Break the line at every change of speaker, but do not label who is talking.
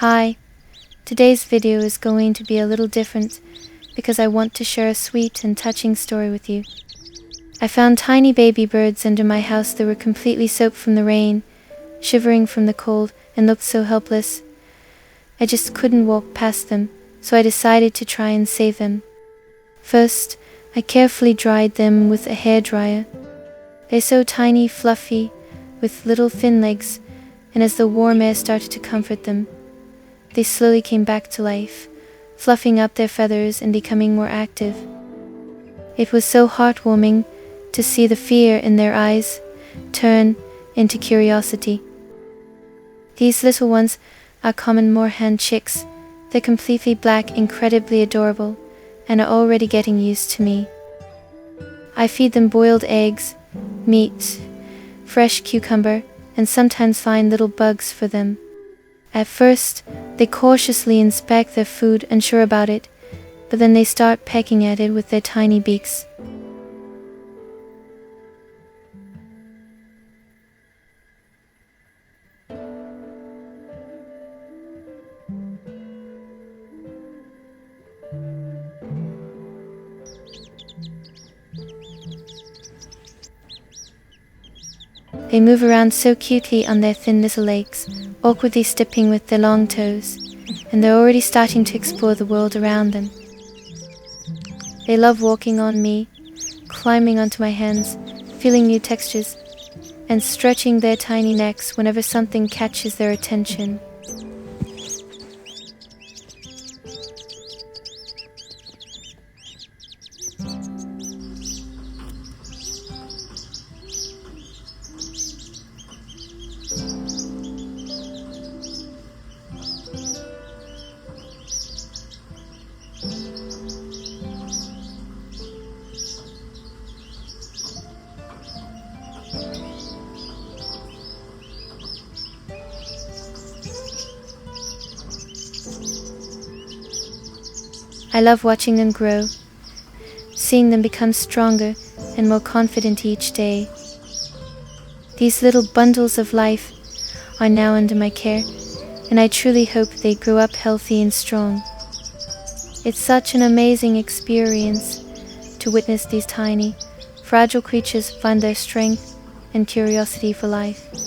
Hi, today's video is going to be a little different because I want to share a sweet and touching story with you. I found tiny baby birds under my house that were completely soaked from the rain, shivering from the cold, and looked so helpless. I just couldn't walk past them, so I decided to try and save them. First, I carefully dried them with a hairdryer. They're so tiny, fluffy, with little thin legs, and as the warm air started to comfort them, they slowly came back to life, fluffing up their feathers and becoming more active. It was so heartwarming to see the fear in their eyes turn into curiosity. These little ones are common Moorhen chicks. They're completely black, incredibly adorable, and are already getting used to me. I feed them boiled eggs, meat, fresh cucumber, and sometimes find little bugs for them. At first, they cautiously inspect their food, unsure about it, but then they start pecking at it with their tiny beaks. They move around so cutely on their thin little legs, awkwardly stepping with their long toes, and they're already starting to explore the world around them. They love walking on me, climbing onto my hands, feeling new textures, and stretching their tiny necks whenever something catches their attention. I love watching them grow, seeing them become stronger and more confident each day. These little bundles of life are now under my care, and I truly hope they grow up healthy and strong. It's such an amazing experience to witness these tiny, fragile creatures find their strength and curiosity for life.